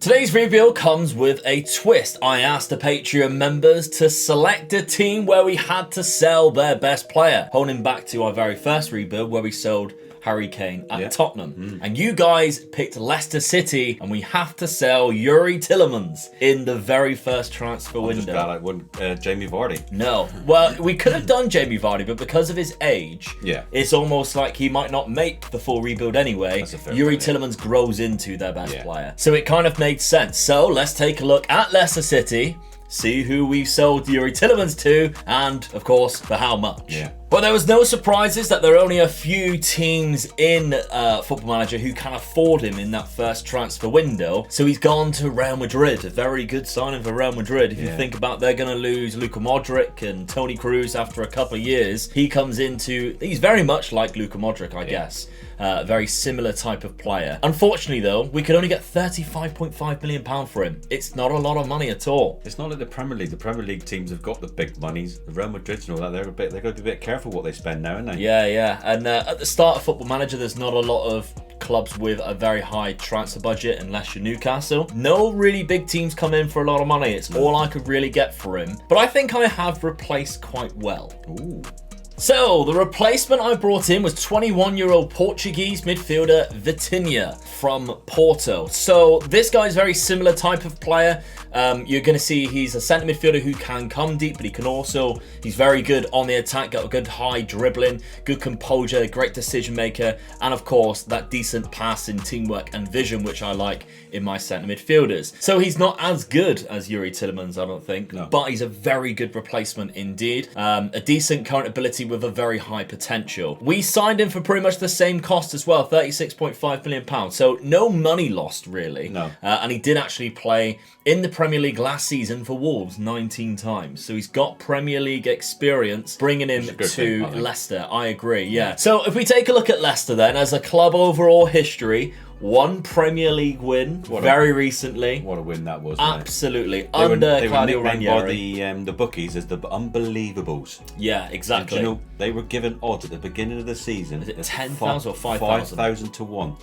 Today's rebuild comes with a twist. I asked the Patreon members to select a team where we had to sell their best player, holding back to our very first rebuild where we sold Harry Kane at Tottenham. And you guys picked Leicester City, and we have to sell Youri Tielemans in the very first transfer window. Just glad I wouldn't Jamie Vardy. No. Well, we could have done Jamie Vardy, but because of his age, it's almost like he might not make the full rebuild anyway. Youri Tielemans grows into their best player. So it kind of made sense. So let's take a look at Leicester City, see who we sold Youri Tielemans to, and of course, for how much. But there was no surprises that there are only a few teams in Football Manager who can afford him in that first transfer window. So he's gone to Real Madrid, a very good signing for Real Madrid. If you think about, they're going to lose Luka Modric and Toni Kroos after a couple of years. He comes into, he's very much like Luka Modric, I guess. Very similar type of player. Unfortunately though, we could only get £35.5 million for him. It's not a lot of money at all. It's not like the Premier League. The Premier League teams have got the big monies. The Real Madrid and all that, they've got to be a bit careful what they spend now, aren't they? Yeah. And at the start of Football Manager, there's not a lot of clubs with a very high transfer budget unless you're Newcastle. No really big teams come in for a lot of money. It's all I could really get for him. But I think I have replaced quite well. Ooh. So, the replacement I brought in was 21-year-old Portuguese midfielder Vitinha from Porto. So, this guy's very similar type of player. You're going to see he's a centre midfielder who can come deep, but he can also, he's very good on the attack, got a good high dribbling, good composure, great decision maker, and of course, that decent passing, teamwork, and vision, which I like in my centre midfielders. So, he's not as good as Youri Tielemans, I don't think, but he's a very good replacement indeed. A decent current ability with a very high potential. We signed him for pretty much the same cost as well, £36.5 million. So no money lost really. And he did actually play in the Premier League last season for Wolves 19 times. So he's got Premier League experience bringing him to Leicester. I agree, yeah. So if we take a look at Leicester then, as a club overall history, one Premier League win very recently. What a win that was. Absolutely. Under Claudio Ranieri. By the bookies as the Unbelievables. Yeah, exactly. And, you know, they were given odds at the beginning of the season. Is it 10,000 or 5,000? 5,000 to 1.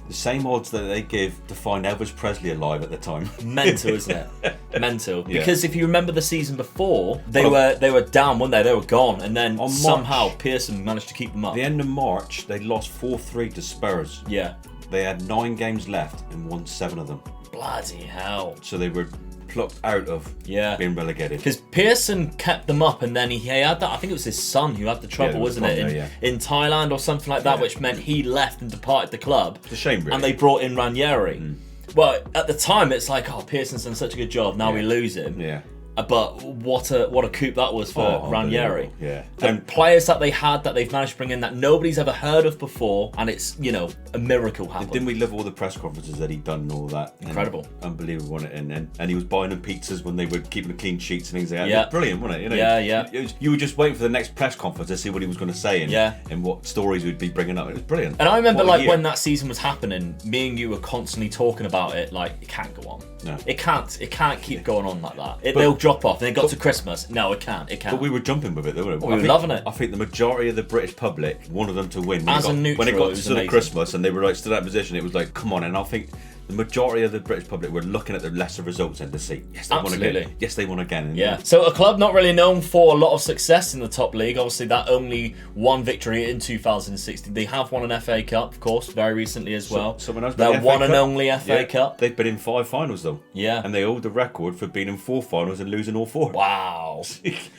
The same odds that they give to find Elvis Presley alive at the time. Mental, isn't it? Mental. Because if you remember the season before, they were down, weren't they? They were gone, and then somehow Pearson managed to keep them up. At the end of March, they lost 4-3 to Spurs. Yeah. They had 9 games left and won 7 of them. Bloody hell. So they were plucked out of being relegated. Because Pearson kept them up, and then he had that, I think it was his son who had the trouble, wasn't it? In Thailand or something like that, which meant he left and departed the club. It's a shame, really. And they brought in Ranieri. Well, at the time, it's like, oh, Pearson's done such a good job, now we lose him. But what a coup that was for Ranieri. The players that they had that they've managed to bring in that nobody's ever heard of before, and it's, you know, a miracle happened. Didn't we love all the press conferences that he'd done and all that? Incredible. Unbelievable, wasn't it? And he was buying them pizzas when they were keeping the clean sheets and things like that. Yeah. Brilliant, wasn't it? You know, you were just waiting for the next press conference to see what he was going to say and what stories we'd be bringing up. It was brilliant. And I remember when that season was happening, me and you were constantly talking about it, like, it can't go on. No. It can't keep going on like that. They'll drop off. And it got to Christmas. No, it can't. But we were jumping with it, though, weren't we? We were loving it. I think the majority of the British public wanted them to win. When it got to Christmas and they were like stood in that position, it was like, come on. And I think the majority of the British public were looking at the Leicester results and to see, yes, they won again. Yes, they won again. And so a club not really known for a lot of success in the top league. Obviously, that only one victory in 2016. They have won an FA Cup, of course, very recently as well. Their one and only FA Cup. They've been in 5 finals, though. Yeah. And they hold the record for being in 4 finals and losing all 4. Wow.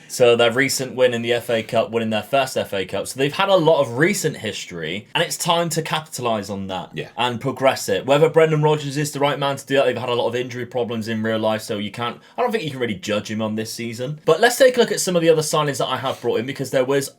So their recent win in the FA Cup, winning their first FA Cup. So they've had a lot of recent history, and it's time to capitalise on that and progress it. Whether Brendan Rodgers is the right man to do that, they've had a lot of injury problems in real life, so I don't think you can really judge him on this season. But let's take a look at some of the other signings that I have brought in, because there was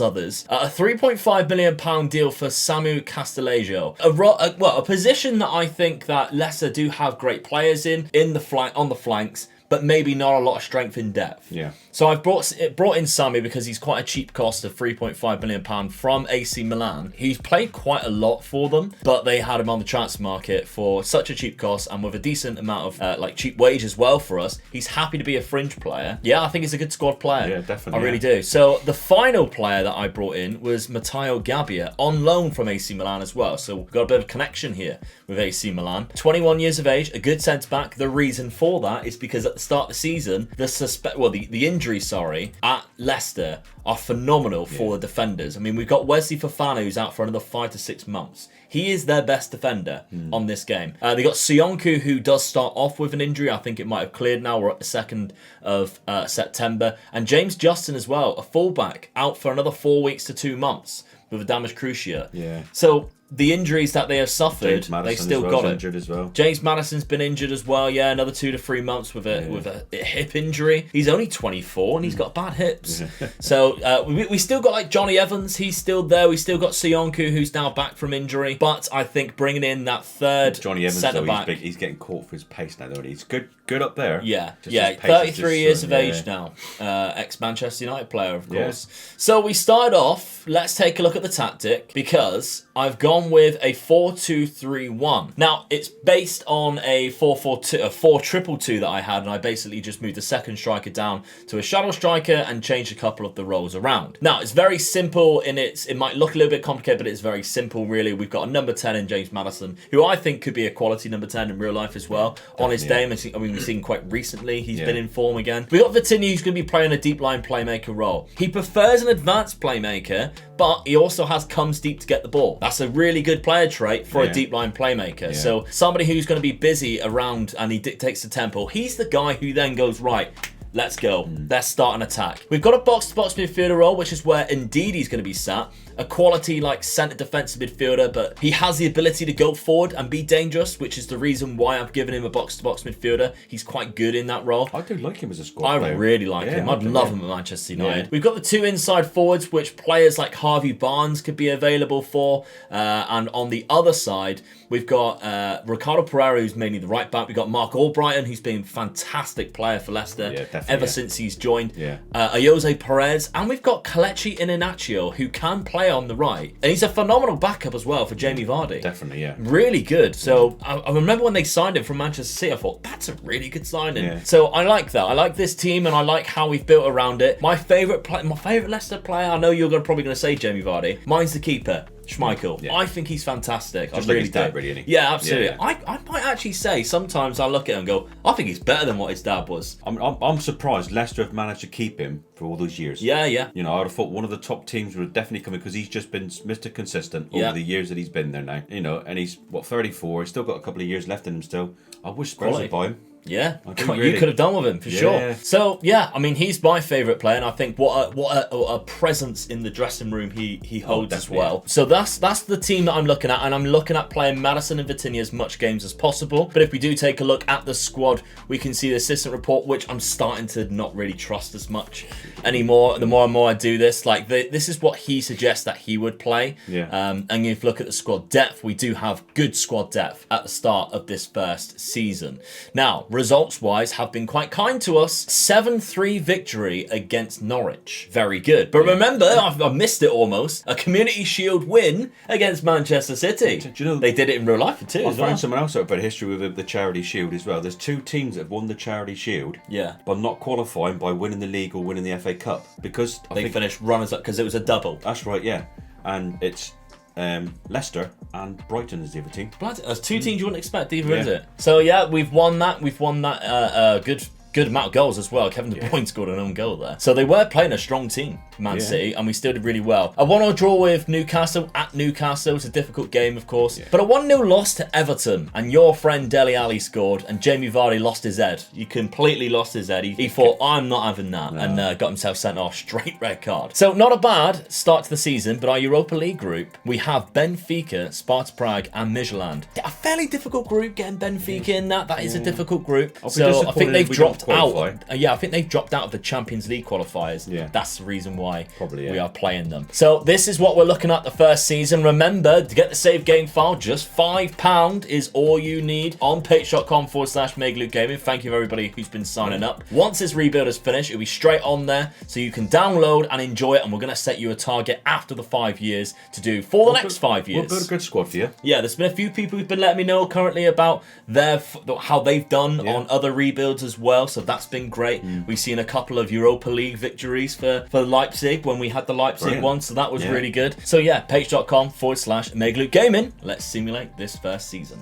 others. A £3.5 million deal for Samu Castillejo. A position that I think that Leicester do have great players on the flanks, but maybe not a lot of strength in depth. Yeah. So I've brought in Sammy because he's quite a cheap cost of £3.5 million from AC Milan. He's played quite a lot for them, but they had him on the transfer market for such a cheap cost and with a decent amount of cheap wage as well for us. He's happy to be a fringe player. Yeah, I think he's a good squad player. Yeah, definitely. I really do. So the final player that I brought in was Matteo Gabbia on loan from AC Milan as well. So we've got a bit of connection here with AC Milan. 21 years of age, a good centre-back. The reason for that is because at the start of the season, the injuries, at Leicester are phenomenal for the defenders. I mean, we've got Wesley Fofana who's out for another 5 to 6 months. He is their best defender on this game. They got Sionku, who does start off with an injury. I think it might have cleared now. We're at the 2nd of September. And James Justin as well, a fullback, out for another 4 weeks to 2 months with a damaged cruciate. Yeah. So the injuries that they have suffered, they still got it. Injured as well. James Maddison's been injured as well. Yeah, another 2 to 3 months with a hip injury. He's only 24 and he's got bad hips. So we still got like Johnny Evans. He's still there. We still got Sionku, who's now back from injury. But I think bringing in that third Johnny Evans, centre back, he's getting caught for his pace now, though. He's good up there. Yeah, 33 years of age now. Ex-Manchester United player, of course. So we start off. Let's take a look at the tactic because I've gone with a 4-2-3-1. Now, it's based on a 4-4-2, a 4-2-2-2 that I had, and I basically just moved the second striker down to a shadow striker and changed a couple of the roles around. Now, it's very simple in it might look a little bit complicated, but it's very simple, really. We've got a number 10 in James Maddison, who I think could be a quality number 10 in real life as well. On his day, I mean, we've seen quite recently, he's been in form again. We've got Vitinha, who's going to be playing a deep line playmaker role. He prefers an advanced playmaker, but he also comes deep to get the ball. That's a really good player trait for a deep line playmaker. So somebody who's going to be busy around and he dictates the tempo. He's the guy who then goes, right, let's go. Let's start an attack. We've got a box-to-box midfielder role, which is where Ndidi's going to be sat. A quality like centre defensive midfielder, but he has the ability to go forward and be dangerous, which is the reason why I've given him a box-to-box midfielder. He's quite good in that role. I do like him as a squad player. I really like him. I'd love him at Manchester United. We've got the 2 inside forwards, which players like Harvey Barnes could be available for. And on the other side, we've got Ricardo Pereira, who's mainly the right back. We've got Mark Albrighton, who's been a fantastic player for Leicester ever since he's joined. Jose Perez. And we've got Kelechi Iheanacho, who can play on the right. And he's a phenomenal backup as well for Jamie Vardy. Definitely, yeah. Really good. So I remember when they signed him from Manchester City, I thought, that's a really good signing. So I like that. I like this team and I like how we've built around it. My favourite Leicester player, I know you're probably going to say Jamie Vardy. Mine's the keeper. Schmeichel. I think he's fantastic. Just like his dad, really, isn't he? Yeah, absolutely. I might actually say sometimes I look at him and go, I think he's better than what his dad was. I'm surprised Leicester have managed to keep him for all those years. Yeah. You know, I would have thought one of the top teams would have definitely come in because he's just been Mr. Consistent over the years that he's been there now. You know, and he's 34. He's still got a couple of years left in him still. I wish Spurs would buy him. Yeah, you could have done with him for sure. So I mean, he's my favourite player, and I think what a presence in the dressing room he holds as well. So that's the team that I'm looking at, and I'm looking at playing Maddison and Vitinha as much games as possible. But if we do take a look at the squad, we can see the assistant report, which I'm starting to not really trust as much anymore. The more and more I do this, like this is what he suggests that he would play. And if you look at the squad depth, we do have good squad depth at the start of this first season. Now, results-wise, have been quite kind to us. 7-3 victory against Norwich. Very good. But remember, I've missed it almost. A Community Shield win against Manchester City. Do you know, they did it in real life too. I found someone else out about history with the Charity Shield as well. There's 2 teams that have won the Charity Shield, but not qualifying by winning the league or winning the FA Cup because they finished runners-up because it was a double. That's right, and it's Leicester and Brighton is the other team. There's 2 teams you wouldn't expect either, is it? So we've won that. We've won that good amount of goals as well. Kevin De Bruyne scored an own goal there. So they were playing a strong team, Man City, and we still did really well. A 1-1 draw with Newcastle at Newcastle. It's a difficult game, of course. But a 1-0 loss to Everton, and your friend Dele Alli scored, and Jamie Vardy lost his head. He completely lost his head. He thought, I'm not having that, and got himself sent off, straight red card. So not a bad start to the season, but our Europa League group, we have Benfica, Sparta Prague, and Midtjylland. A fairly difficult group, getting Benfica in that. That is a difficult group. So I think they've dropped qualify. out. Yeah, I think they've dropped out of the Champions League qualifiers. Yeah. That's the reason why Probably, we are playing them. So this is what we're looking at the first season. Remember, to get the save game file, just £5 is all you need on patreon.com/MegaLukeGaming. Thank you everybody who's been signing up. Once this rebuild is finished, it'll be straight on there, so you can download and enjoy it, and we're going to set you a target after the 5 years to do for the next 5 years. We'll build a good squad for you. Yeah, there's been a few people who've been letting me know currently about how they've done on other rebuilds as well, so that's been great. We've seen a couple of Europa League victories for Leipzig when we had the Leipzig one, so that was really good. So yeah, patreon.com/MegaLukeGaming. Let's simulate this first season.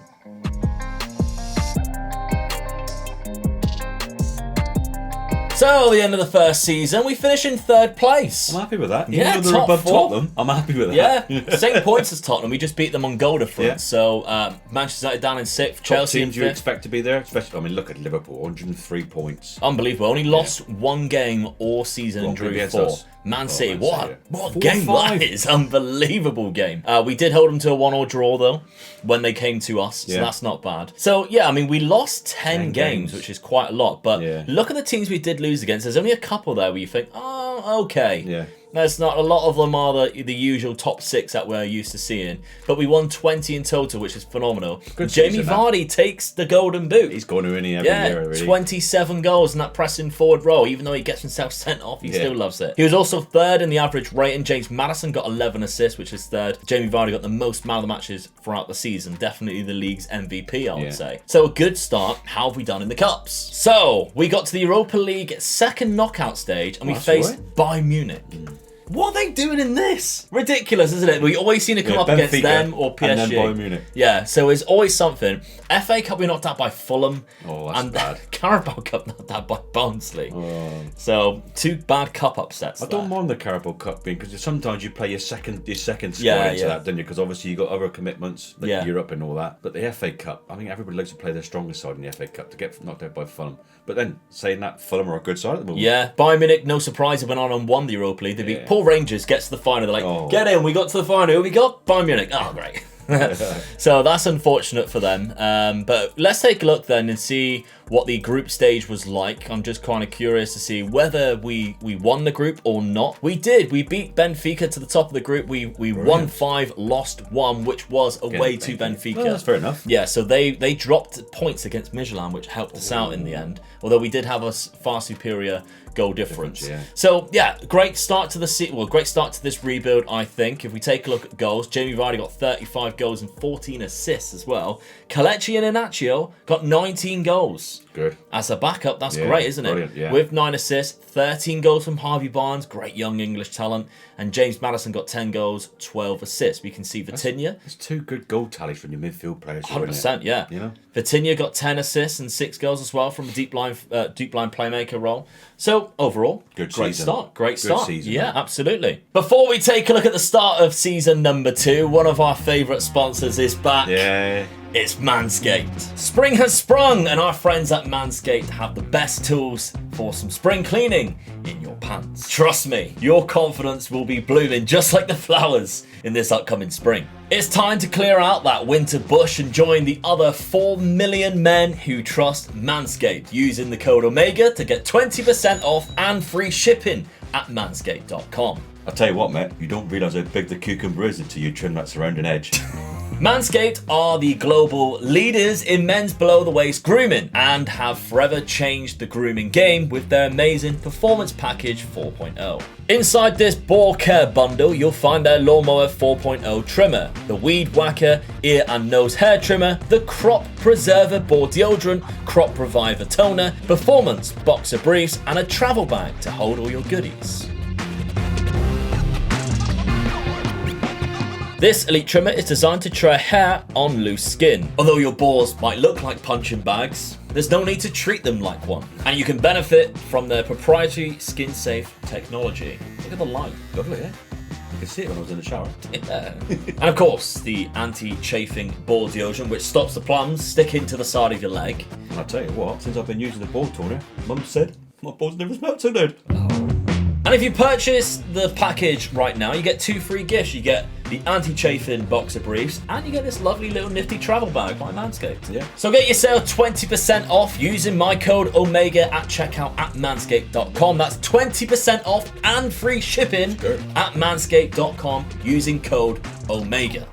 So, the end of the first season, we finish in 3rd place. I'm happy with that. Yeah, Even though they're above Tottenham, I'm happy with that. Yeah, same points as Tottenham. We just beat them on goal difference. Yeah. So, Manchester United down in 6th, Chelsea in 5th. Teams you expect to be there, especially, I mean, look at Liverpool, 103 points. Unbelievable. Only lost one game all season and drew 4. Man City, what game that is. Unbelievable game. We did hold them to a 1-1 draw, though, when they came to us, so that's not bad. So, yeah, I mean, we lost 10 games, which is quite a lot, but look at the teams we did lose against. There's only a couple there where you think, oh, okay. Yeah. There's not a lot of them are the usual top 6 that we're used to seeing, but we won 20 in total, which is phenomenal. Jamie Vardy takes the golden boot. He's going to win every year, really. 27 goals in that pressing forward role. Even though he gets himself sent off, he still loves it. He was also 3rd in the average rating. James Maddison got 11 assists, which is 3rd. Jamie Vardy got the most man of the matches throughout the season. Definitely the league's MVP, I would say. So a good start. How have we done in the cups? So we got to the Europa League 2nd knockout stage, and we faced Bayern Munich. What are they doing in this? Ridiculous, isn't it? We always seem to come up Benfica, against them or PSG. And then Bayern Munich. Yeah, so it's always something. FA Cup we knocked out by Fulham. Oh, that's bad. Carabao Cup knocked out by Barnsley. So 2 bad cup upsets. I don't mind the Carabao Cup being, because sometimes you play your second squad into that, don't you? Because obviously you got other commitments like Europe and all that. But the FA Cup, I think everybody likes to play their strongest side in the FA Cup to get knocked out by Fulham. But then saying that, Fulham are a good side at the moment. Yeah, Bayern Munich, no surprise, they went on and won the Europa League. They beat Paul Rangers, gets to the final. They're like, get in, we got to the final. Who we got? Bayern Munich. Oh, great. So that's unfortunate for them. But let's take a look then and see what the group stage was like. I'm just kind of curious to see whether we won the group or not. We did. We beat Benfica to the top of the group. We won 5, lost 1, which was away to Benfica. Well, that's fair enough. Yeah, so they dropped points against Midtjylland, which helped us out in the end. Although we did have a far superior goal difference. So yeah, great start to this rebuild, I think. If we take a look at goals, Jamie Vardy got 35 goals and 14 assists as well. Kelechi Iheanacho got 19 goals. Good. As a backup, that's great, isn't it? With 9 assists, 13 goals from Harvey Barnes, great young English talent, and James Maddison got 10 goals, 12 assists. We can see Vitinha. That's 2 good goal tallies from your midfield players. 100%, yeah. You know? Vitinha got 10 assists and 6 goals as well from a deep line playmaker role. So overall, great start. Great start. Season, yeah, absolutely. Before we take a look at the start of season number 2, one of our favourite sponsors is back. Yeah. It's Manscaped. Spring has sprung, and our friends at Manscaped have the best tools for some spring cleaning in your pants. Trust me, your confidence will be blooming just like the flowers in this upcoming spring. It's time to clear out that winter bush and join the other 4 million men who trust Manscaped using the code OMEGA to get 20% off and free shipping at manscaped.com. I'll tell you what, mate, you don't realise how big the cucumber is until you trim that surrounding edge. Manscaped are the global leaders in men's below-the-waist grooming and have forever changed the grooming game with their amazing Performance Package 4.0. Inside this ball care bundle, you'll find their Lawnmower 4.0 trimmer, the Weed Whacker ear and nose hair trimmer, the Crop Preserver ball deodorant, Crop Reviver toner, Performance boxer briefs, and a travel bag to hold all your goodies. This elite trimmer is designed to trim hair on loose skin. Although your balls might look like punching bags, there's no need to treat them like one. And you can benefit from their proprietary skin-safe technology. Look at the light. Lovely, eh? I could see it when I was in the shower. Yeah. And of course, the anti-chafing ball deodorant, which stops the plums sticking to the side of your leg. And I'll tell you what, since I've been using the ball toner, Mum said my balls never smelled so good. And if you purchase the package right now, you get 2 free gifts. You get the the anti-chafing boxer briefs, and you get this lovely little nifty travel bag by Manscaped. Yeah. So get yourself 20% off using my code OMEGA at checkout at manscaped.com. That's 20% off and free shipping at manscaped.com using code OMEGA.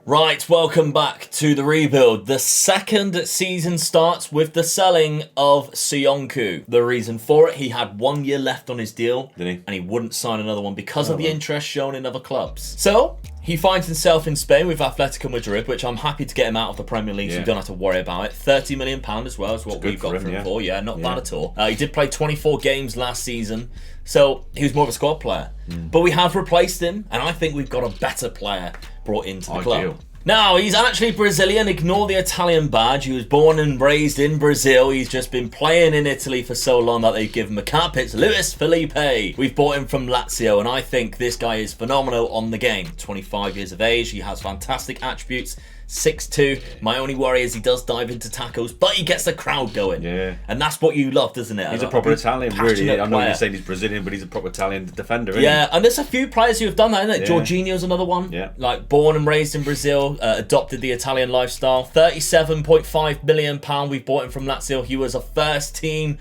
Right, welcome back to the rebuild. The second season starts with the selling of Sionku. The reason for it, he had 1 year left on his deal. Did he? And he wouldn't sign another one because of the interest shown in other clubs. So, he finds himself in Spain with Atletico Madrid, which I'm happy to get him out of the Premier League so you don't have to worry about it. £30 million as well is what we've got for him for. Yeah, not bad at all. He did play 24 games last season, so he was more of a squad player. But we have replaced him, and I think we've got a better player brought into the club. Now, he's actually Brazilian. Ignore the Italian badge. He was born and raised in Brazil. He's just been playing in Italy for so long that they've given him a cap. It's Luis Felipe. We've bought him from Lazio, and I think this guy is phenomenal on the game. 25 years of age. He has fantastic attributes. 6'2". My only worry is he does dive into tackles, but he gets the crowd going. Yeah. And that's what you love, doesn't it? He's a proper Italian, really. I know you're saying he's Brazilian, but he's a proper Italian defender, isn't he? And there's a few players who have done that, isn't it? Yeah. Jorginho's another one. Yeah. Like, born and raised in Brazil, adopted the Italian lifestyle. £37.5 million we've bought him from Lazio. He was a first team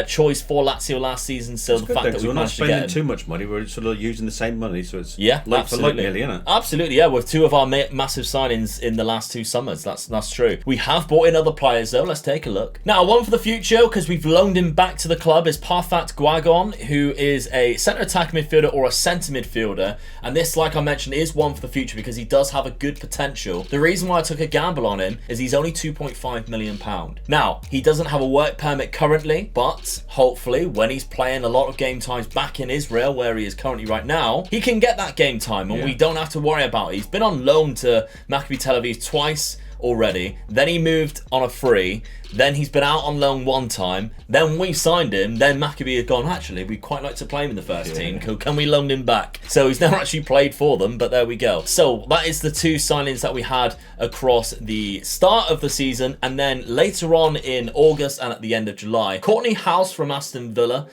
choice for Lazio last season, so the fact that we're not spending too much money, we're sort of using the same money, so it's like for like nearly, isn't it? Absolutely, yeah. With two of our massive signings in the last 2 summers, that's true. We have brought in other players though. Let's take a look. Now, one for the future, because we've loaned him back to the club, is Parfat Guagon, who is a centre attack midfielder or a centre midfielder, and this, like I mentioned, is one for the future because he does have a good potential. The reason why I took a gamble on him is he's only £2.5 million. Now, he doesn't have a work permit currently, but hopefully when he's playing a lot of game times back in Israel, where he is currently right now, he can get that game time and we don't have to worry about it. He's been on loan to Maccabi Tel Aviv twice already, then he moved on a free, then he's been out on loan 1 time, then we signed him, then Maccabi had gone, actually, we'd quite like to play him in the first team, can we loan him back? So he's never actually played for them, but there we go. So that is the 2 signings that we had across the start of the season, and then later on in August and at the end of July, Courtney House from Aston Villa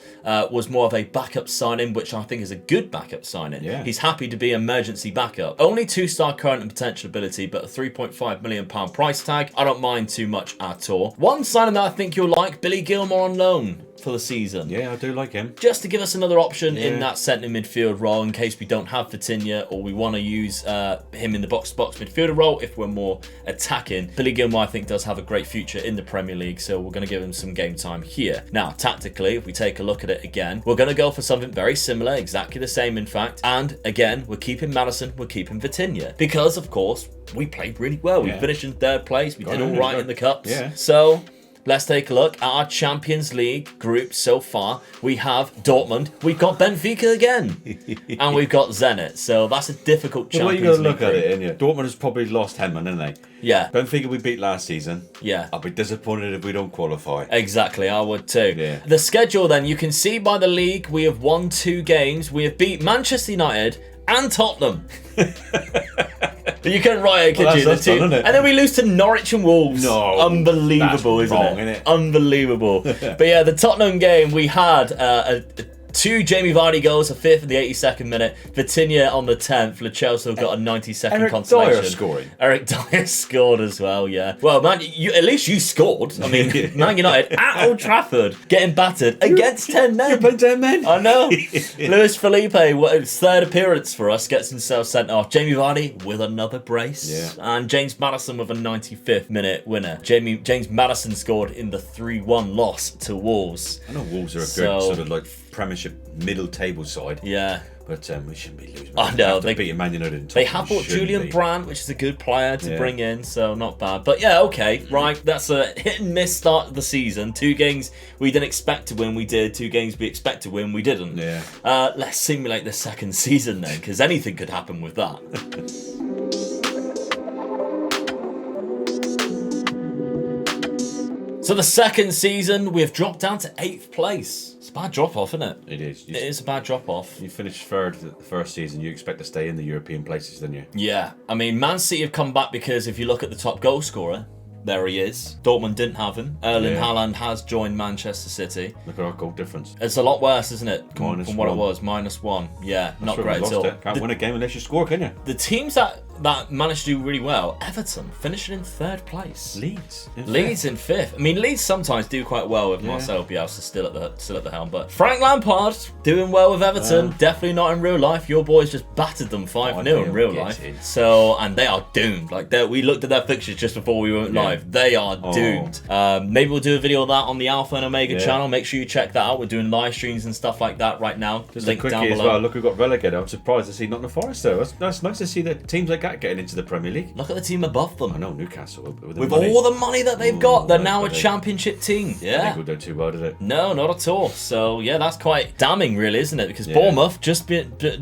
was more of a backup signing, which I think is a good backup signing. He's happy to be emergency backup. Only 2-star current and potential ability, but a £3.5 million price tag. I don't mind too much at all. One signing that I think you'll like, Billy Gilmore on loan for the season. Yeah, I do like him. Just to give us another option in that centre midfield role in case we don't have Vitinha or we want to use him in the box-to-box midfielder role if we're more attacking. Billy Gilmore, I think, does have a great future in the Premier League, so we're going to give him some game time here. Now, tactically, if we take a look at it again, we're going to go for something very similar, exactly the same, in fact. And again, we're keeping Madison, we're keeping Vitinha. Because, of course, we played really well. We finished in 3rd place. We did all right in the Cups. So let's take a look at our Champions League group so far. We have Dortmund, we've got Benfica again, and we've got Zenit. So that's a difficult Champions League. Well, you got to look at it, ain't you? Dortmund has probably lost 10 men, haven't they? Yeah. Benfica we beat last season. Yeah. I'll be disappointed if we don't qualify. Exactly, I would too. Yeah. The schedule then, you can see by the league, we have won 2 games. We have beat Manchester United and Tottenham. You couldn't write it, could you? Done, and then we lose to Norwich and Wolves. No, unbelievable, that's wrong, isn't it? Unbelievable. But yeah, the Tottenham game, we had 2 Jamie Vardy goals, a 5th in the 82nd minute. Vitinha on the 10th. Lo Celso got a 92nd consolation. Eric Dyer scoring. Eric Dyer scored as well, yeah. Well, man, at least you scored. I mean, Man United at Old Trafford getting battered against 10 men. You're playing 10 men. I know. Luis Felipe, his 3rd appearance for us, gets himself sent off. Jamie Vardy with another brace. Yeah. And James Maddison with a 95th minute winner. James Maddison scored in the 3-1 loss to Wolves. I know Wolves are a good sort of like Premiership middle table side. Yeah. But we shouldn't be losing. I know. They beat Man United. They have bought Julian Brandt, which is a good player to bring in, so not bad. But yeah, okay, right. That's a hit and miss start of the season. 2 games we didn't expect to win, we did. 2 games we expect to win, we didn't. Yeah. Let's simulate the second season then, because anything could happen with that. So the second season, we've dropped down to 8th place. It's a bad drop-off, isn't it? It is. It is a bad drop-off. You finished 3rd the first season. You expect to stay in the European places, didn't you? Yeah. I mean, Man City have come back because if you look at the top goal scorer, there he is. Dortmund didn't have him. Erling Haaland has joined Manchester City. Look at our goal difference. It's a lot worse, isn't it? From what it was, -1. Yeah, That's not great at all. Can't win a game unless you score, can you? The teams that managed to do really well, Everton finishing in 3rd place. Leeds in 5th. I mean, Leeds sometimes do quite well with Marcelo Bielsa still at the helm, but Frank Lampard doing well with Everton. Definitely not in real life. Your boys just battered them 5-0 in real life. So, and they are doomed. Like we looked at their fixtures just before we went live. They are doomed. Maybe we'll do a video of that on the Alpha and Omega channel. Make sure you check that out. We're doing live streams and stuff like that right now. Just link down below. As well. Look, we got relegated. I'm surprised to see Nottingham Forest though. That's nice to see that teams like that getting into the Premier League. Look at the team above them. I know, Newcastle. With all the money that they've got, they're now a championship team. Yeah. I think we'll do too well, did it? No, not at all. So, yeah, that's quite damning, really, isn't it? Because Bournemouth,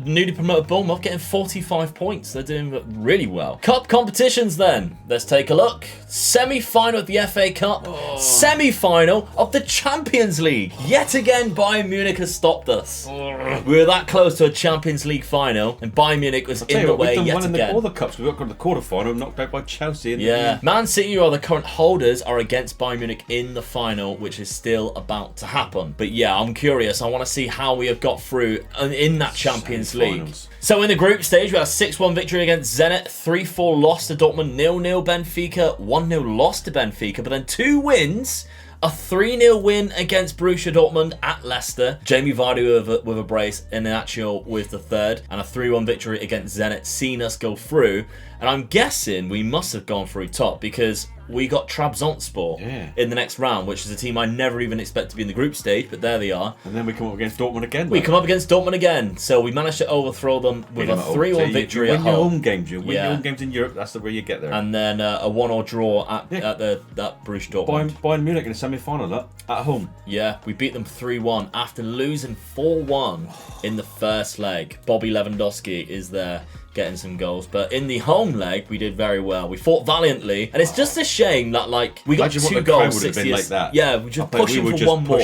newly promoted Bournemouth, getting 45 points. They're doing really well. Cup competitions, then. Let's take a look. Semi-final of the FA Cup. Semi-final of the Champions League. Yet again, Bayern Munich has stopped us. We were that close to a Champions League final, and Bayern Munich was in the way yet again. All the cups. We've got the quarter-final, knocked out by Chelsea. Man City, who are the current holders, are against Bayern Munich in the final, which is still about to happen. But yeah, I'm curious. I want to see how we have got through in that Champions League. So in the group stage, we had a 6-1 victory against Zenit, 3-4 loss to Dortmund, 0-0 Benfica, 1-0 loss to Benfica, but then 2 wins. A 3-0 win against Borussia Dortmund at Leicester. Jamie Vardy with a brace, Inacio with the 3rd, and a 3-1 victory against Zenit, seen us go through. And I'm guessing we must have gone through top because we got Trabzonspor in the next round, which is a team I never even expect to be in the group stage, but there they are. And then we come up against Dortmund again. We come up against Dortmund again. So we managed to overthrow them with a 3-1 victory at home. You win your home games. You win your home games in Europe. That's the way you get there. And then a 1-1 draw at Borussia Dortmund. Bayern Munich in the semi-final at home. Yeah, we beat them 3-1 after losing 4-1 in the first leg. Bobby Lewandowski is there getting some goals, but in the home leg we did very well. We fought valiantly, and it's just a shame that we got 2 goals 60 like that. Yeah, we just pushing for one more,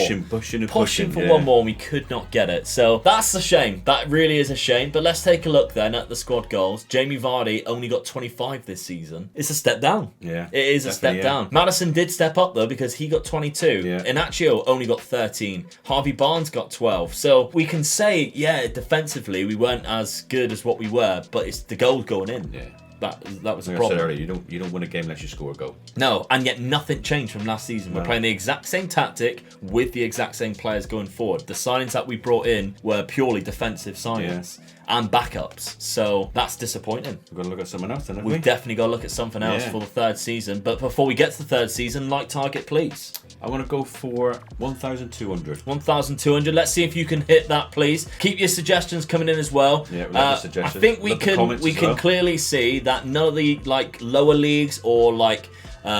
pushing for one more, and we could not get it. So that's a shame. That really is a shame. But let's take a look then at the squad goals. Jamie Vardy only got 25 this season. It's a step down. Yeah, it is a step down. Maddison did step up though because he got 22. Inacio only got 13. Harvey Barnes got 12. So we can say, defensively we weren't as good as what we were, but it's the goals going in. Yeah. That was the problem. I said earlier, you don't win a game unless you score a goal. No, and yet nothing changed from last season. We're playing the exact same tactic with the exact same players going forward. The signings that we brought in were purely defensive signings and backups. So that's disappointing. We've got to look at someone else then, haven't We've definitely got to look at something else for the 3rd season. But before we get to the 3rd season, like target, please. I want to go for 1,200. 1,200. Let's see if you can hit that, please. Keep your suggestions coming in as well. Yeah, we love the suggestions. I think we can clearly see that none of the lower leagues or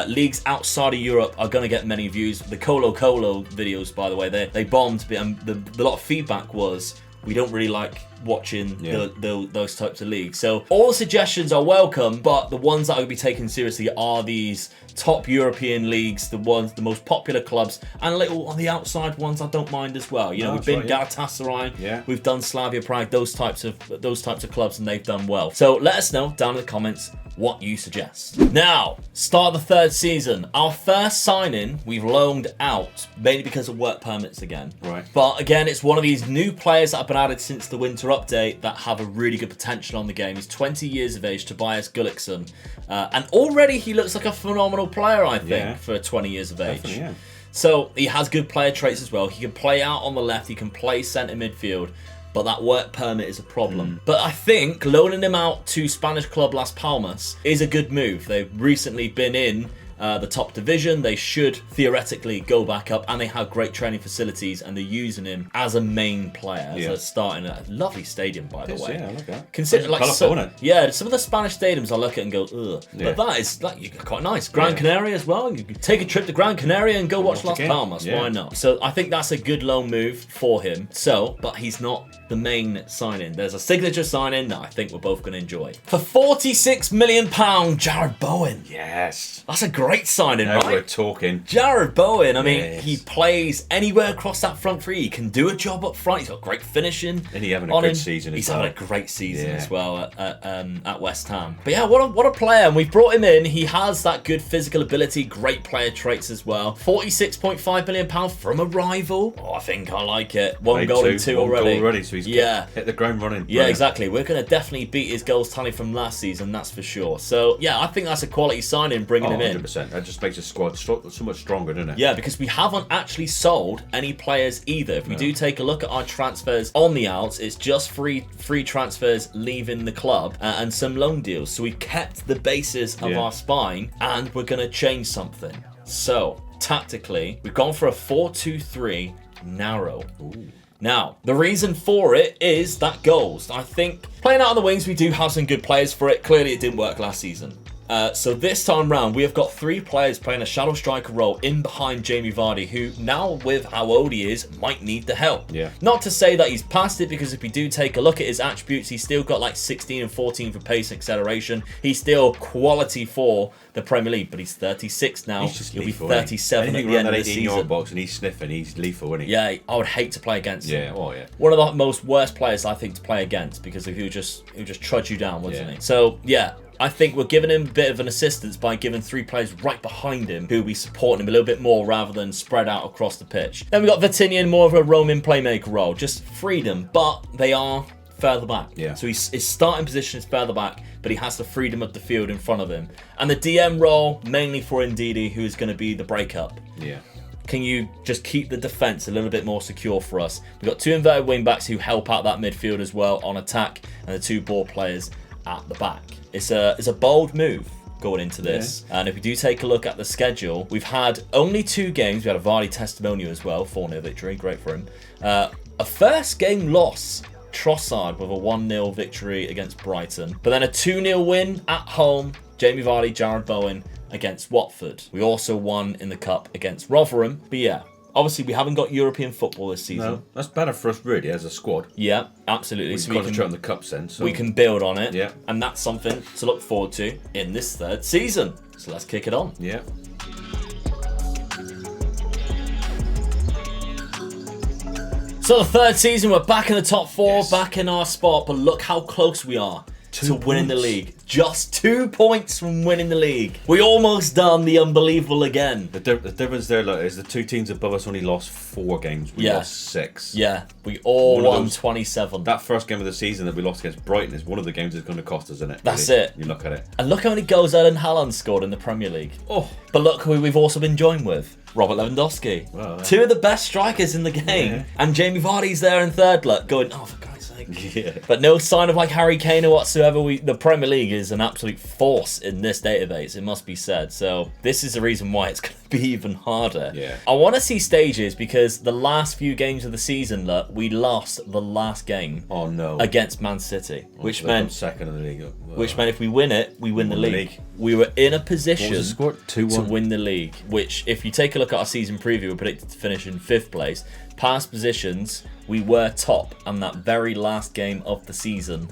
leagues outside of Europe are going to get many views. The Colo videos, by the way, they bombed, and the lot of feedback was we don't really like watching those types of leagues. So all suggestions are welcome, but the ones that I would be taken seriously are these top European leagues, the most popular clubs, and a little on the outside ones I don't mind as well. We've been Galatasaray, we've done Slavia Prague, those types of clubs, and they've done well. So let us know down in the comments what you suggest. Now, start the 3rd season. Our first signing we've loaned out, mainly because of work permits again. Right. But again, it's one of these new players that have been added since the winter update that have a really good potential on the game. He's 20 years of age, Tobias Gullikson. And already he looks like a phenomenal player, I think, for 20 years of age. Definitely, yeah. So he has good player traits as well. He can play out on the left, he can play centre midfield, but that work permit is a problem. But I think loaning him out to Spanish club Las Palmas is a good move. They've recently been in the top division. They should theoretically go back up, and they have great training facilities, and they're using him as a main player, as a starting. A lovely stadium, by the way. Yeah, I like that. Consider some of the Spanish stadiums I look at and go, ugh. But that is quite nice. Gran Canaria as well. You can take a trip to Gran Canaria and go watch Las Palmas. Why not? So I think that's a good loan move for him. But he's not the main signing. There's a signature signing that I think we're both going to enjoy. For £46 million, Jared Bowen. Yes. That's a great signing, now right? We're talking. Jared Bowen, I mean, he plays anywhere across that front three. He can do a job up front. He's got great finishing. And he's having a good season He's as well. having a great season as well at West Ham. But yeah, what a player. And we've brought him in. He has that good physical ability, great player traits as well. £46.5 million from a rival. Oh, I think I like it. One goal and two already. So he's hit the ground running. Yeah, exactly. We're going to definitely beat his goals tally from last season, that's for sure. So, yeah, I think that's a quality signing, bringing him in. 100%. That just makes the squad so much stronger, doesn't it? Yeah, because we haven't actually sold any players either. If we do take a look at our transfers on the outs, it's just free transfers leaving the club and some loan deals. So we've kept the basis of our spine, and we're going to change something. So, tactically, we've gone for a 4-2-3 narrow. Ooh. Now, the reason for it is that goals. I think playing out on the wings, we do have some good players for it. Clearly, it didn't work last season. So this time round, we have got 3 players playing a shadow striker role in behind Jamie Vardy, who now with how old he is, might need the help. Yeah. Not to say that he's past it, because if we do take a look at his attributes, he's still got like 16 and 14 for pace and acceleration. He's still quality for the Premier League, but he's 36 now. He'll be 37 at the end of the season. Box and he's sniffing, he's lethal, isn't he? Yeah, I would hate to play against him. Yeah. One of the most worst players I think to play against, because he'll just trudge you down, wasn't he? So yeah, I think we're giving him a bit of an assistance by giving 3 players right behind him who will be supporting him a little bit more rather than spread out across the pitch. Then we've got Vitinha in more of a roaming playmaker role, just freedom, but they are further back. Yeah. So his starting position is further back, but he has the freedom of the field in front of him. And the DM role, mainly for Ndidi, who is going to be the breakup. Yeah. Can you just keep the defence a little bit more secure for us? We've got 2 inverted wing backs who help out that midfield as well on attack, and the 2 ball players at the back. It's a bold move going into this. Yeah. And if we do take a look at the schedule, we've had only 2 games. We had a Vardy testimonial as well, 4-0 victory, great for him. A first game loss, Trossard with a 1-0 victory against Brighton. But then a 2-0 win at home, Jamie Vardy, Jared Bowen against Watford. We also won in the Cup against Rotherham. But yeah, obviously we haven't got European football this season. No, that's better for us really as a squad. Yeah, absolutely. We can concentrate on the Cups then. So. We can build on it. Yeah. And that's something to look forward to in this 3rd season. So let's kick it on. Yeah. So the 3rd season, we're back in the top 4, back in our spot, but look how close we are to winning the league. Just 2 points from winning the league. We almost done the unbelievable again. The difference there is the 2 teams above us only lost 4 games. We lost 6. Yeah, we all won 27. That first game of the season that we lost against Brighton is one of the games that's going to cost us, isn't it? That's it. You look at it. And look how many goals Erling Haaland scored in the Premier League. Oh, but look who we've also been joined with. Robert Lewandowski. Well, 2 of the best strikers in the game. Yeah. And Jamie Vardy's there in 3rd, look, going, oh, for God's sake. Yeah. But no sign of like Harry Kane or whatsoever. The Premier League is an absolute force in this database, it must be said. So this is the reason why it's going to be even harder. Yeah. I want to see stages, because the last few games of the season, look, we lost the last game against Man City, which meant 2nd in the league. Which meant if we win it, we win the league. We were in a position to win the league, which if you take a look at our season preview, we're predicted to finish in 5th place. Past positions, we were top on that very last game of the season,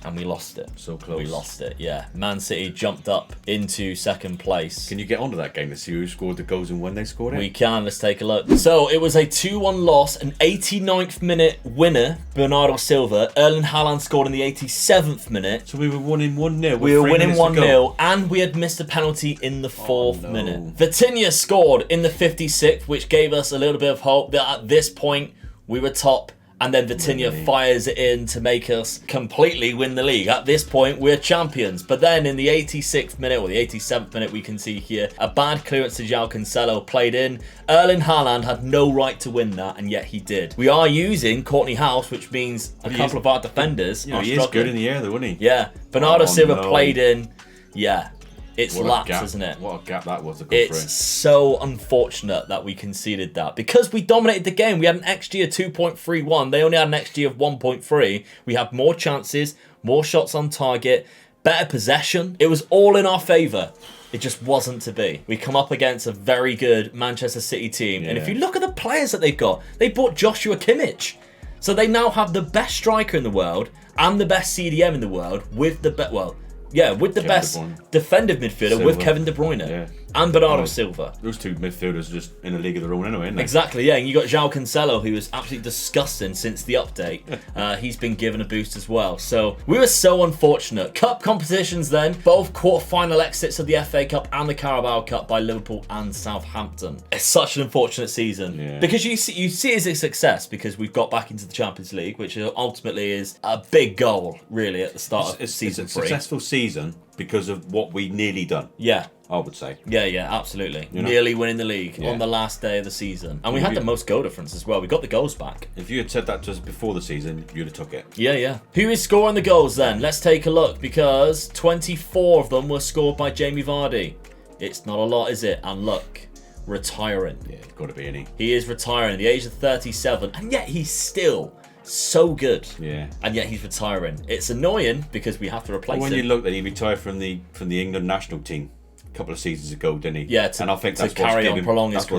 and we lost it. So close. We lost it, yeah. Man City jumped up into 2nd place. Can you get onto that game to see who scored the goals and when they scored it? We can, let's take a look. So it was a 2-1 loss, an 89th minute winner, Bernardo Silva. Erling Haaland scored in the 87th minute. So we were winning 1-0. We were winning 1-0, and we had missed a penalty in the 4th minute. Vitinha scored in the 56th, which gave us a little bit of hope that at this point we were top. And then Vitinha fires it in to make us completely win the league. At this point, we're champions. But then in the 86th minute, or the 87th minute, we can see here, a bad clearance to João Cancelo played in. Erling Haaland had no right to win that, and yet he did. We are using Courtney House, which means a couple of our defenders are he struggling. is good in the air, though, isn't he? Yeah. Bernardo Silva played in. Yeah. It's lapse, isn't it? What a gap that was to go for. It's so unfortunate that we conceded that. Because we dominated the game. We had an XG of 2.31. They only had an XG of 1.3. We had more chances, more shots on target, better possession. It was all in our favour. It just wasn't to be. We come up against a very good Manchester City team. Yeah. And if you look at the players that they've got, they bought Joshua Kimmich. So they now have the best striker in the world and the best CDM in the world with the best defensive midfielder with Kevin De Bruyne and Bernardo Silva. Those two midfielders are just in a league of their own anyway, aren't they? Exactly, yeah. And you got João Cancelo, who was absolutely disgusting since the update. He's been given a boost as well. So we were so unfortunate. Cup competitions then, both quarter-final exits of the FA Cup and the Carabao Cup by Liverpool and Southampton. It's such an unfortunate season because you see it as a success because we've got back into the Champions League, which ultimately is a big goal, really, at the start of season 3. It's a successful season because of what we nearly done. Yeah. I would say. Yeah, absolutely. Nearly winning the league on the last day of the season. And we had the most goal difference as well. We got the goals back. If you had said that to us before the season, you'd have took it. Yeah. Who is scoring the goals then? Let's take a look because 24 of them were scored by Jamie Vardy. It's not a lot, is it? And look, retiring. Yeah, got to be, isn't he? He is retiring at the age of 37, and yet he's still so good. Yeah. And yet he's retiring. It's annoying because we have to replace him. When you look that he retired from the England national team a couple of seasons ago, didn't he? Yeah, and I think that's what's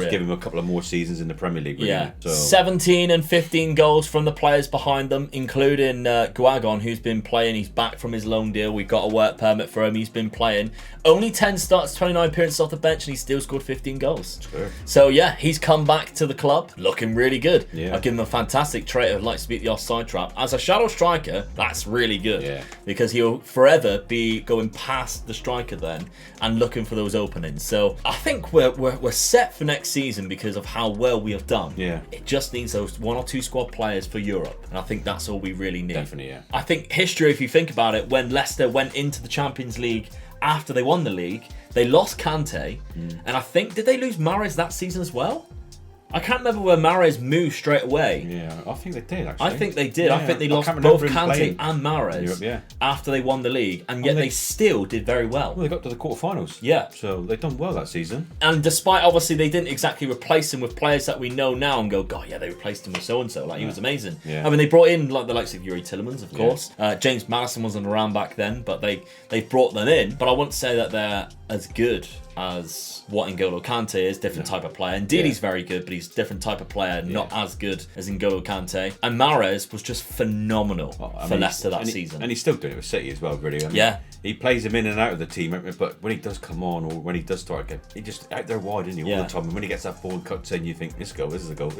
given him a couple of more seasons in the Premier League. Really. Yeah, so. 17 and 15 goals from the players behind them, including Guagon, who's been playing. He's back from his loan deal. We've got a work permit for him. He's been playing. Only 10 starts, 29 appearances off the bench, and he still scored 15 goals. Sure. So yeah, he's come back to the club, looking really good. Yeah. I'll give him a fantastic trait of likes to beat the offside trap. As a shadow striker, that's really good. Yeah. Because he'll forever be going past the striker then and looking for those openings. So I think we're set for next season because of how well we have done. Yeah. It just needs those 1 or 2 squad players for Europe, and I think that's all we really need. Definitely, yeah. I think history, if you think about it, when Leicester went into the Champions League after they won the league, they lost Kante, and I think, did they lose Mahrez that season as well? I can't remember where Mahrez moved straight away. Yeah, I think they did, actually. I think they did. Yeah, I think they lost both Kante and Mahrez after they won the league, and yet they still did very well. Well, they got to the quarterfinals. Yeah. So they've done well that season. And despite, obviously, they didn't exactly replace him with players that we know now and go, God, yeah, they replaced him with so-and-so. Like, he was amazing. Yeah. I mean, they brought in like the likes of Yuri Tielemans, of course. James Maddison wasn't around back then, but they brought them in. But I wouldn't say that they're as good as what N'Golo Kante is, different type of player. Indeed, he's very good, but he's a different type of player, not as good as N'Golo Kante. And Mahrez was just phenomenal for Leicester that season. And he's still doing it with City as well, really. I mean, he plays him in and out of the team, but when he does come on or when he does start again, he just out there wide, isn't he, all the time. And when he gets that ball and cuts in, you think, this is a goal.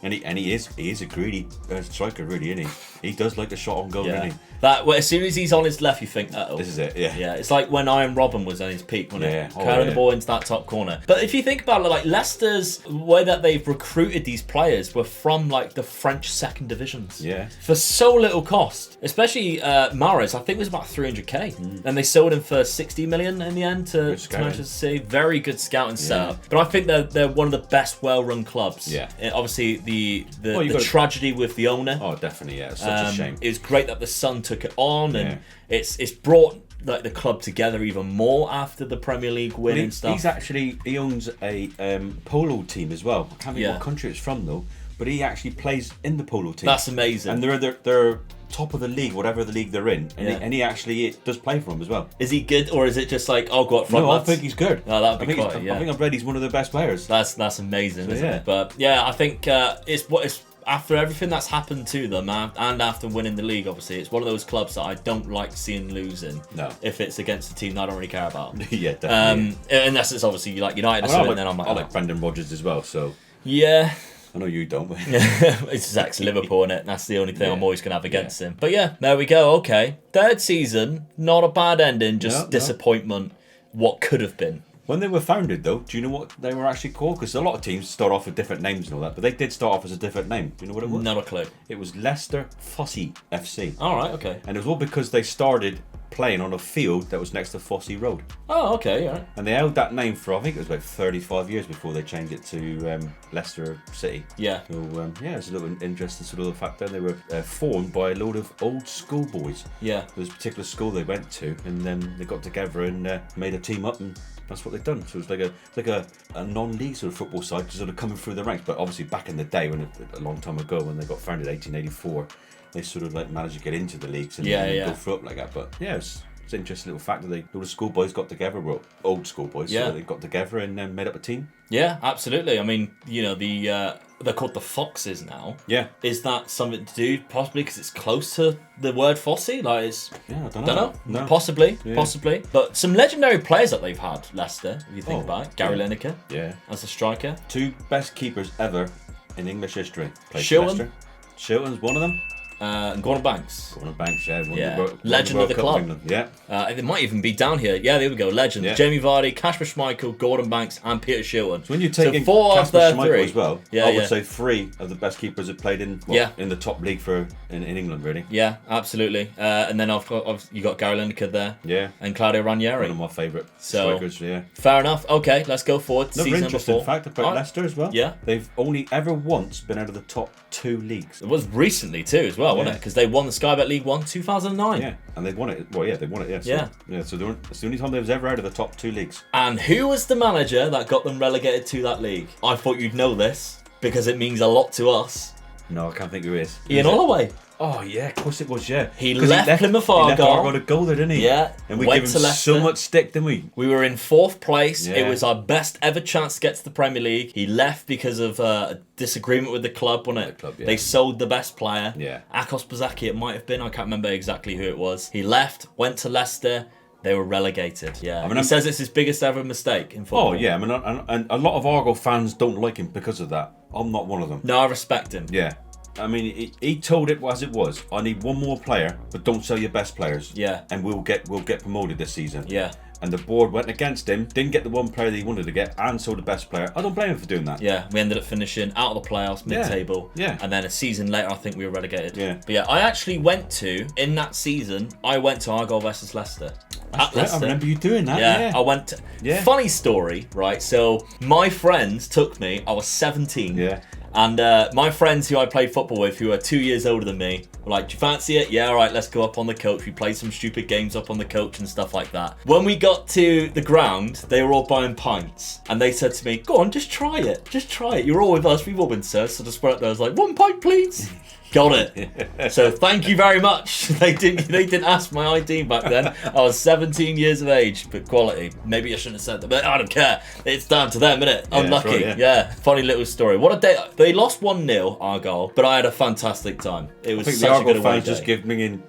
And he is a greedy striker, really, isn't he? He does like a shot on goal, doesn't he? As soon as he's on his left, you think, uh-oh. This is it, yeah. Yeah, it's like when Iron Robin was on his peak, wasn't it? Carrying the ball into that top corner. But if you think about it, like Leicester's way that they've recruited these players were from like the French second divisions. Yeah. For so little cost. Especially Mahrez, I think it was about 300k. And they sold him for 60 million in the end to Manchester City. Very good scouting setup. But I think they're one of the best well-run clubs. Yeah. Obviously, the tragedy with the owner. Oh, definitely, yeah. It's such a shame. It was great that the son took it on, and it's brought like the club together even more after the Premier League win and stuff. He owns a polo team as well. I can't remember what country it's from though, but he actually plays in the polo team. That's amazing. And they're top of the league, whatever the league they're in, and he actually does play for them as well. Is he good, or is it just like, oh, go up front? No, lads? I think he's good. No, that'd be quite. I think I've read he's one of the best players. That's amazing, isn't it? But yeah, I think it's after everything that's happened to them and after winning the league, obviously, it's one of those clubs that I don't like seeing losing. No. If it's against a team that I don't really care about. Yeah, definitely. Unless it's obviously like United or something, then I'm like... I like Brendan Rodgers as well, so... Yeah. I know you don't, but... It's ex-Liverpool, innit? That's the only thing I'm always going to have against him. But yeah, there we go, okay. Third season, not a bad ending, just disappointment. What could have been. When they were founded, though, do you know what they were actually called? Because a lot of teams start off with different names and all that, but they did start off as a different name. Do you know what it was? Not a clue. It was Leicester Fosse FC. All right, okay. And it was all because they started playing on a field that was next to Fosse Road. Oh, okay, yeah. And they held that name for, I think it was about 35 years before they changed it to Leicester City. Yeah. So, it's a little interesting sort of fact that they were formed by a load of old schoolboys. Yeah. There was a particular school they went to, and then they got together and made a team up, and that's what they've done. So it's like a non-league sort of football side, sort of coming through the ranks. But obviously back in the day, a long time ago, when they got founded, 1884, they sort of like managed to get into the leagues and go through up like that. But yeah, it's an interesting little fact that all the schoolboys got together, old schoolboys, so they got together and made up a team. Yeah, absolutely. I mean, you know, they're called the Foxes now. Yeah. Is that something to do possibly because it's close to the word Fosse? Like, it's... Yeah, I don't know. No. Possibly. But some legendary players that they've had, Leicester, if you think about it. Gary Lineker. Yeah. As a striker. 2 best keepers ever in English history. Shilton. Shilton's one of them. And Gordon Banks. Gordon Banks, yeah. Legend of the club. Yeah. It might even be down here. Yeah, there we go. Legend. Yeah. Jamie Vardy, Kasper Schmeichel, Gordon Banks, and Peter Shilton. So when you take in 4 Kasper of Schmeichel as well, I would say 3 of the best keepers have played in the top league in England, really. Yeah, absolutely. And then you got Gary Lineker there. Yeah. And Claudio Ranieri. One of my favourite strikers, yeah. Fair enough. Okay, let's go forward. Another interesting fact about Leicester as well. Yeah. They've only ever once been out of the top 2 leagues. It was recently too as well, wasn't it? Because they won the Sky Bet League 1 2009. Yeah, and they've won it. Well, yeah, they won it. Yeah. So it's the only time they was ever out of the top 2 leagues. And who was the manager that got them relegated to that league? I thought you'd know this because it means a lot to us. No, I can't think who it is. Ian Holloway. Oh yeah, of course it was. Yeah, he left Plymouth Argyle. He left Argyle to go there, didn't he? Yeah, and we gave him so much stick, didn't we? We were in 4th place. Yeah. It was our best ever chance to get to the Premier League. He left because of a disagreement with the club, wasn't it? The club, yeah. They sold the best player. Yeah, Akos Bazaki, it might have been. I can't remember exactly who it was. He left, went to Leicester. They were relegated. Yeah, he says it's his biggest ever mistake in football. Oh yeah, I mean, and a lot of Argyle fans don't like him because of that. I'm not one of them. No, I respect him. Yeah. I mean, he told it as it was. I need one more player, but don't sell your best players. Yeah. And we'll get promoted this season. Yeah. And the board went against him, didn't get the one player that he wanted to get, and sold the best player. I don't blame him for doing that. Yeah, we ended up finishing out of the playoffs, mid-table. Yeah. And then a season later, I think we were relegated. Yeah. But yeah, I actually went to, in that season, I went to Argyle versus Leicester. That's right. I remember you doing that. Yeah. I went to... Yeah. Funny story, right? So, my friends took me, I was 17. Yeah. And my friends who I played football with, who are 2 years older than me, were like, do you fancy it? Yeah, all right, let's go up on the coach. We played some stupid games up on the coach and stuff like that. When we got to the ground, they were all buying pints. And they said to me, go on, just try it. Just try it. You're all with us. We've all been served. So I just went up there. I was like, 1 pint, please. Got it. So thank you very much. They didn't ask my ID back then. I was 17 years of age, but quality. Maybe I shouldn't have said that, but I don't care. It's down to them, innit? Yeah, unlucky. right, yeah. Funny little story. What a day. They lost 1-0, Argyle, but I had a fantastic time. It was such a good away day. Just giving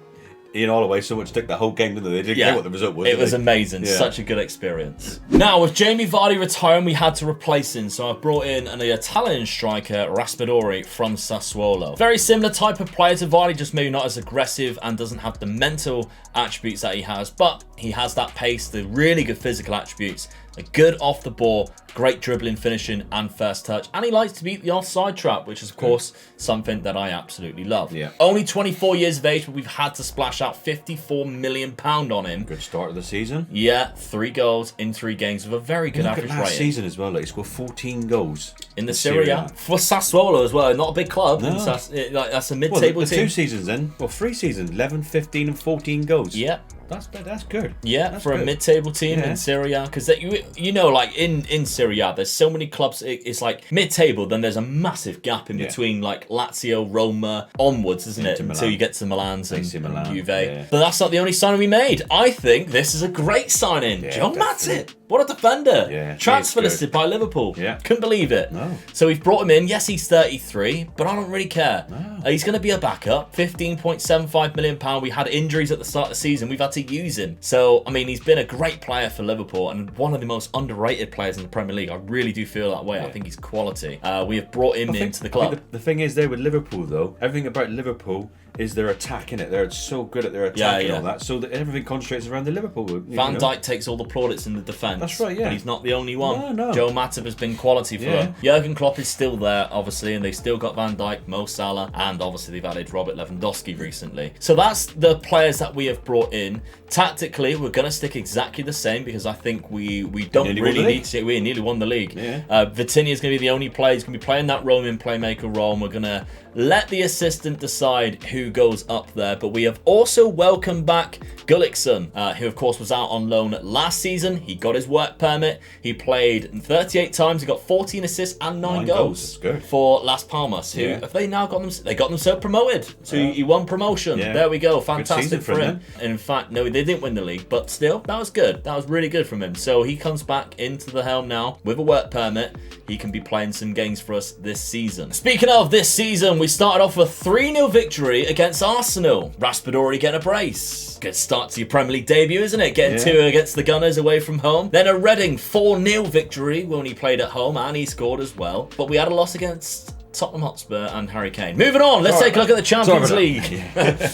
Ian Holloway so much stick the whole game, didn't they? They didn't care what the result was. It was amazing. Yeah. Such a good experience. Now, with Jamie Vardy retiring, we had to replace him. So I brought in an Italian striker, Raspadori, from Sassuolo. Very similar type of player to Vardy, just maybe not as aggressive and doesn't have the mental attributes that he has. But he has that pace, the really good physical attributes, a good off the ball, great dribbling, finishing, and first touch. And he likes to beat the offside trap, which is, of course, something that I absolutely love. Yeah. Only 24 years of age, but we've had to splash out £54 million on him. Good start of the season. Yeah, 3 goals in 3 games with a very good average rating. Last season as well, he scored 14 goals. In the Serie A. For Sassuolo as well, not a big club. No. That's a mid-table team. 2 seasons then. Well, 3 seasons, 11, 15 and 14 goals. Yeah. That's good. Yeah, that's for good. A mid-table team in Serie A, because you know, like in Serie A, there's so many clubs. It's like mid-table, then there's a massive gap in between, like Lazio, Roma, onwards, isn't it? Until you get to Milan's and Juve. Yeah. But that's not the only signing we made. I think this is a great signing. Yeah, John Matip. What a defender. Yeah, Transfer listed by Liverpool. Yeah. Couldn't believe it. No. So we've brought him in. Yes, he's 33, but I don't really care. No. He's going to be a backup. £15.75 million. We had injuries at the start of the season. We've had to use him. So, I mean, he's been a great player for Liverpool and one of the most underrated players in the Premier League. I really do feel that way. I think he's quality. We have brought him into the club. The thing is there with Liverpool, though, everything about Liverpool is their attack, innit? They're so good at their attack and all that, so that everything concentrates around the Liverpool. Van Dijk takes all the plaudits in the defence. That's right, yeah. But he's not the only one. No. Joe Matip has been quality for them. Jurgen Klopp is still there, obviously, and they've still got Van Dijk, Mo Salah, and obviously they've added Robert Lewandowski recently. So that's the players that we have brought in. Tactically, we're going to stick exactly the same because I think we don't really need to. We nearly won the league. Yeah. Vitinha is going to be the only player. He's going to be playing that Roman playmaker role, and we're going to let the assistant decide who goes up there. But we have also welcomed back Gullickson, who of course was out on loan last season. He got his work permit. He played 38 times. He got 14 assists and 9 goals That's good. for Las Palmas. Who have they now got them? They got got them so promoted. So he won promotion. Yeah. There we go. Fantastic for him. And in fact, no, they didn't win the league, but still, that was good. That was really good from him. So he comes back into the helm now with a work permit. He can be playing some games for us this season. Speaking of this season, we started off with a 3-0 victory against Arsenal. Raspadori getting a brace. Good start to your Premier League debut, isn't it? Getting 2 against the Gunners away from home. Then a Reading 4-0 victory when he played at home, and he scored as well. But we had a loss against Tottenham Hotspur and Harry Kane. Moving on, let's take a look at the Champions League.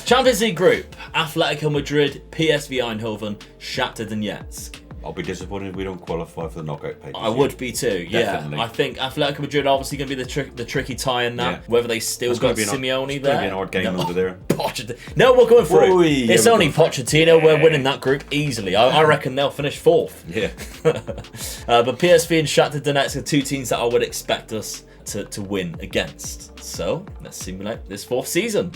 Champions League group. Atletico Madrid, PSV Eindhoven, Shakhtar Donetsk. I'll be disappointed if we don't qualify for the knockout pages. I would be too, Definitely. I think Atletico Madrid are obviously going to be the tricky tie in that. Whether they still got Simeone there. It's going to be an odd game over there. No, we're going through. It's only Pochettino. We're winning that group easily. I reckon they'll finish 4th. Yeah. But PSV and Shakhtar Donetsk are 2 teams that I would expect us to win against. So let's simulate this 4th season.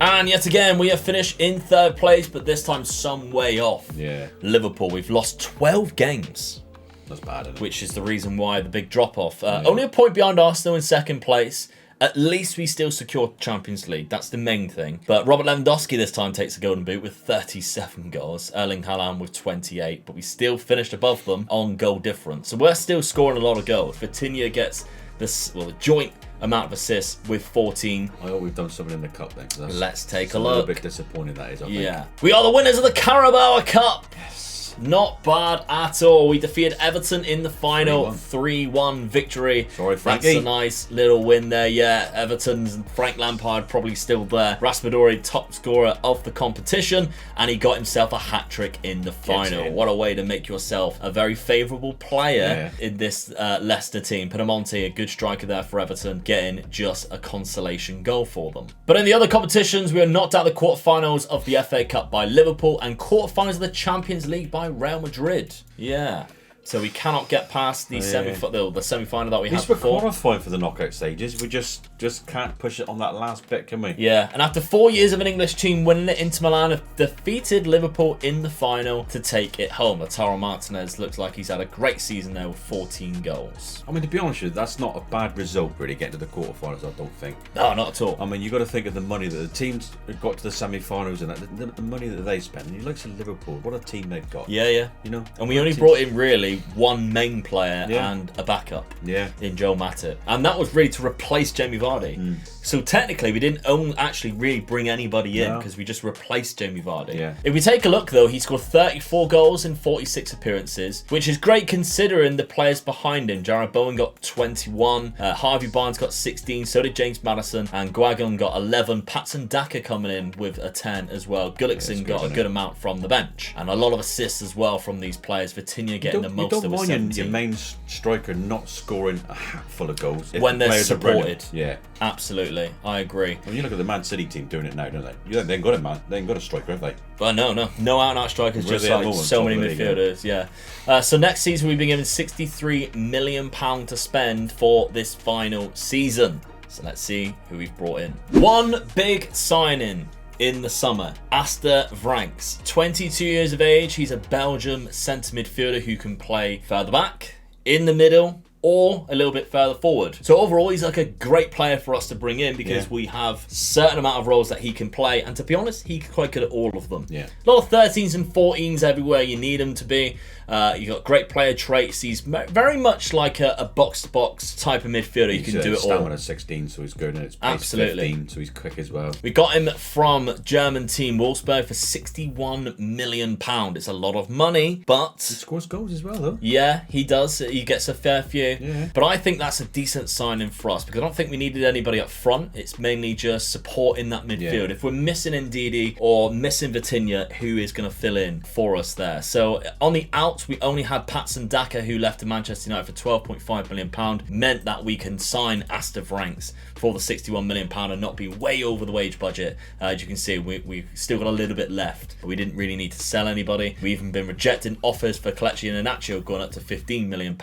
And yet again, we have finished in 3rd place, but this time some way off. Yeah. Liverpool, we've lost 12 games. That's bad, isn't it? Which is the reason why the big drop-off. Only a point behind Arsenal in 2nd place. At least we still secured Champions League. That's the main thing. But Robert Lewandowski this time takes a golden boot with 37 goals. Erling Haaland with 28. But we still finished above them on goal difference. So we're still scoring a lot of goals. Vitinha gets the joint amount of assists with 14. I hope we've done something in the cup then. Let's take a look. A little bit disappointing that is, I think. Yeah. We are the winners of the Carabao Cup. Yes. Not bad at all. We defeated Everton in the final 3-1 victory. Sorry, Frankie. That's a nice little win there. Yeah, Everton's Frank Lampard probably still there. Raspadori, top scorer of the competition, and he got himself a hat-trick in the final. What a way to make yourself a very favourable player in this Leicester team. Pinamonti, a good striker there for Everton, getting just a consolation goal for them. But in the other competitions, we were knocked out of the quarterfinals of the FA Cup by Liverpool and quarterfinals of the Champions League by Real Madrid. Yeah. So we cannot get past the semi-final that we had before. We're qualifying for the knockout stages. We just can't push it on that last bit, can we? Yeah, and after 4 years of an English team winning it, Inter Milan have defeated Liverpool in the final to take it home. Lautaro Martinez looks like he's had a great season there with 14 goals. I mean, to be honest with you, that's not a bad result, really, getting to the quarterfinals, I don't think. No, not at all. I mean, you've got to think of the money that the teams have got to the semi-finals and the money that they spend. And you look at Liverpool, what a team they've got. Yeah. You know, and we only brought in really one main player and a backup in Joe Matip, and that was really to replace Jamie Vardy. So technically we didn't actually really bring anybody in because we just replaced Jamie Vardy. If we take a look though, he scored 34 goals in 46 appearances, which is great considering the players behind him. Jarrod Bowen got 21, Harvey Barnes got 16, so did James Maddison, and Guagon got 11. Patson Daka coming in with a 10 as well. Gullikson got a good amount from the bench, and a lot of assists as well from these players. Vitinha getting the most of a 17. Your main striker not scoring a hatful of goals when they're supported. Yeah, absolutely, I agree. When you look at the Man City team doing it now, don't they? They ain't got they ain't got a striker, have they? Well, no out-and-out strikers, just like so many midfielders. So next season we've been given £63 million to spend for this final season. So let's see who we've brought in. One big signing in the summer. Aster Vranks, 22 years of age. He's a Belgium centre midfielder who can play further back, in the middle, or a little bit further forward. So overall, he's like a great player for us to bring in because we have a certain amount of roles that he can play, and to be honest, he's quite good at all of them. A lot of 13s and 14s everywhere you need him to be. You got great player traits. He's very much like a box-to-box type of midfielder. You can do it all. Stamina 16, so he's good, and it's pace 15, so he's quick as well. We got him from German team Wolfsburg for £61 million. It's a lot of money, but he scores goals as well, though. Yeah, he does. He gets a fair few. But I think that's a decent signing for us because I don't think we needed anybody up front. It's mainly just support in that midfield. If we're missing Ndidi or missing Vitinha, who is going to fill in for us there? So on the outs, we only had Patson Daka, who left to Manchester United for £12.5 million. Meant that we can sign Aster Vranks for the £61 million and not be way over the wage budget. As you can see, we've still got a little bit left. We didn't really need to sell anybody. We've even been rejecting offers for Kelechi Iheanacho going up to £15 million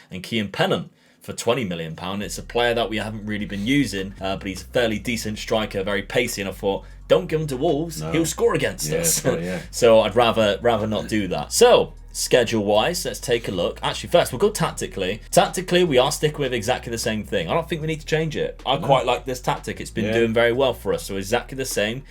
and Kian Pennant for £20 million. It's a player that we haven't really been using, but he's a fairly decent striker, very pacey, and I thought, don't give him to Wolves, he'll score against us. So I'd rather not do that. So schedule-wise, let's take a look. Actually, first, we'll go tactically. Tactically, we are sticking with exactly the same thing. I don't think we need to change it. I quite like this tactic. It's been doing very well for us. So exactly the same.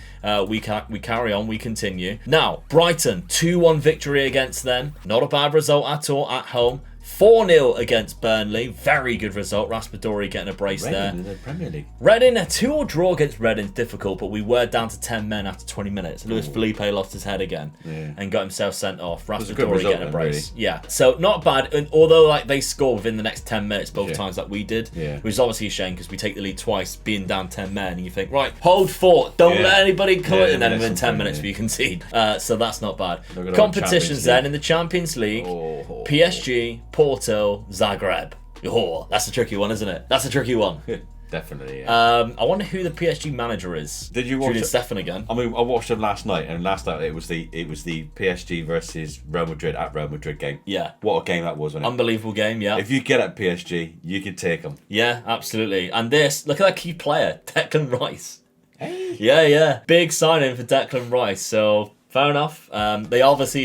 We carry on. We continue. Now, Brighton, 2-1 victory against them. Not a bad result at all at home. 4-0 against Burnley. Very good result. Raspadori getting a brace there. In the Premier League. Reading, a 2-2 draw against Reading is difficult, but we were down to 10 men after 20 minutes. Luis Felipe lost his head again and got himself sent off. Raspadori getting a brace. Really. Yeah, so not bad. And although like they score within the next 10 minutes both times that we did, which is obviously a shame because we take the lead twice, being down 10 men, and you think, right, hold fort, don't let anybody come in, and then within 10 minutes we concede. So that's not bad. Competitions then in the Champions League, PSG, Porto, Zagreb. Oh, that's a tricky one, isn't it? That's a tricky one. Definitely, yeah. I wonder who the PSG manager is. Did you watch Julian Stefan again? I mean, I watched them last night, and last night it was the PSG versus Real Madrid at Real Madrid game. Yeah. What a game that was, wasn't it? Unbelievable game, yeah. If you get at PSG, you can take them. Yeah, absolutely. And this, look at that key player, Declan Rice. Hey. Yeah. Big signing for Declan Rice, so... Fair enough. They obviously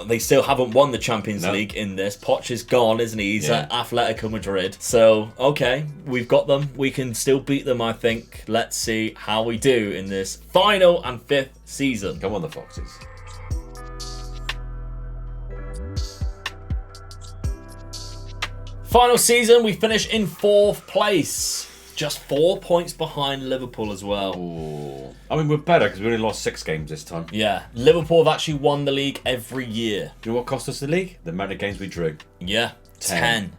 they still haven't won the Champions League in this. Poch is gone, isn't he? He's at Atletico Madrid. So, okay, we've got them. We can still beat them, I think. Let's see how we do in this final and 5th season. Come on, the Foxes. Final season, we finish in 4th place. Just 4 points behind Liverpool as well. Ooh. I mean, we're better because we only lost 6 games this time. Yeah. Liverpool have actually won the league every year. Do you know what cost us the league? The amount of games we drew. Yeah. 10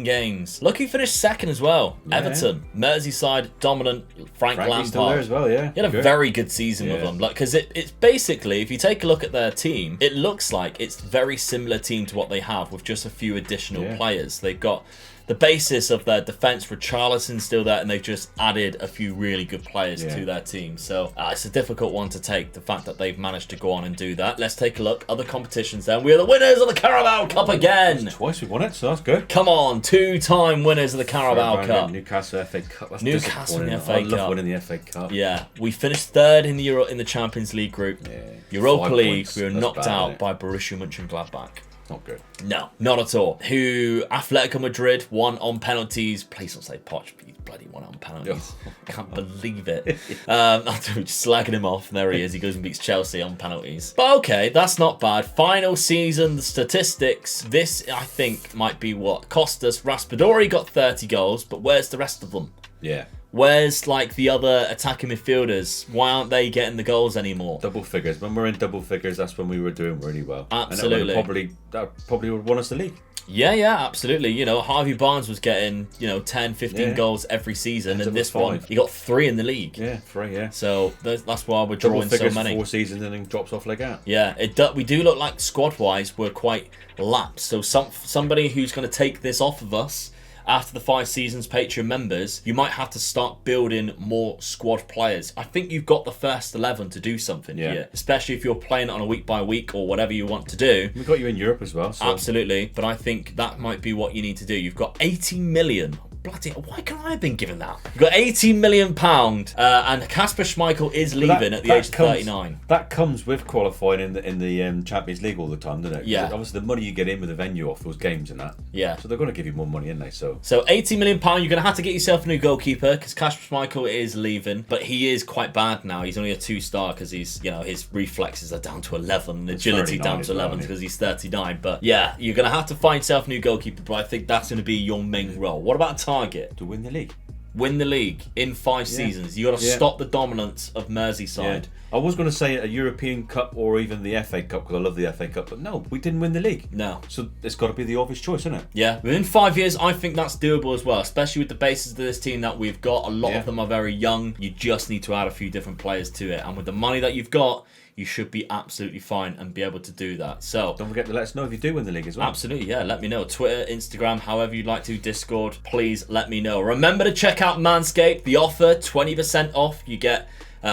games. Look who finished 2nd as well. Yeah. Everton. Merseyside, dominant. Frank Lampard. Still there as well, yeah. He had a very good season with them. Because it's basically, if you take a look at their team, it looks like it's a very similar team to what they have with just a few additional players. They've got... The basis of their defence, Richarlison's still there, and they've just added a few really good players to their team. So it's a difficult one to take, the fact that they've managed to go on and do that. Let's take a look. Other competitions then. We are the winners of the Carabao Cup again. Twice we won it, so that's good. Come on, 2-time winners of the Carabao Cup. Newcastle FA Cup. That's Newcastle in the FA Cup. I love winning the FA Cup. Yeah, we finished 3rd in the Champions League group. Yeah. Europa League, we were knocked out by Borussia Mönchengladbach. Not good. No, not at all. Atletico Madrid won on penalties. Please don't say Poch, but he bloody won on penalties. Can't believe it. After just slagging him off, and there he is. He goes and beats Chelsea on penalties. But okay, that's not bad. Final season, the statistics. This, I think, might be what cost us. Raspadori got 30 goals, but where's the rest of them? Yeah. Where's like the other attacking midfielders? Why aren't they getting the goals anymore? Double figures. When we're in double figures, that's when we were doing really well. Absolutely. And that probably would have won us the league. Yeah, absolutely. You know, Harvey Barnes was getting, 10, 15 goals every season, and this one, he got 3 in the league. Yeah, 3, yeah. So that's why we're drawing so many. 4 seasons and then drops off like that. Yeah, we do look like squad-wise we're quite lapsed. So somebody who's going to take this off of us after the 5 seasons, Patreon members, you might have to start building more squad players. I think you've got the first 11 to do something here, especially if you're playing it on a week by week or whatever you want to do. We've got you in Europe as well. So. Absolutely, but I think that might be what you need to do. You've got 80 million. Bloody, why can't I have been given that? You've got £18 million, and Kasper Schmeichel is leaving at the age of 39. That comes with qualifying in the Champions League all the time, doesn't it? Yeah. Obviously, the money you get in with the venue off those games and that. Yeah. So they're going to give you more money, aren't they? So £80 million, you're going to have to get yourself a new goalkeeper because Kasper Schmeichel is leaving, but he is quite bad now. He's only a 2-star because he's, his reflexes are down to 11, agility down to 11 because he's 39. But yeah, you're going to have to find yourself a new goalkeeper, but I think that's going to be your main role. What about a target? To win the league. Win the league in 5 seasons. You got to stop the dominance of Merseyside. I was going to say a European Cup or even the FA Cup because I love the FA Cup, but no, we didn't win the league. No. So it's got to be the obvious choice, isn't it? Yeah. Within 5 years, I think that's doable as well, especially with the basis of this team that we've got. A lot of them are very young. You just need to add a few different players to it. And with the money that you've got, you should be absolutely fine and be able to do that. So don't forget to let us know if you do win the league as well. Absolutely, yeah. Let me know. Twitter, Instagram, however you'd like to. Discord, please let me know. Remember to check out MANSCAPED. The offer, 20% off. You get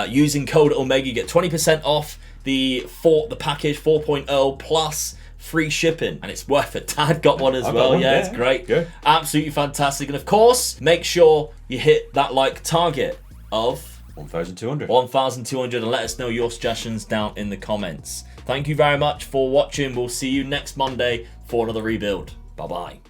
using code Omega, you get 20% off the package 4.0 plus free shipping, and it's worth it. Dad got one as well. It's great. Good. Absolutely fantastic. And of course, make sure you hit that like target of 1,200. 1,200, and let us know your suggestions down in the comments. Thank you very much for watching. We'll see you next Monday for another rebuild. Bye-bye.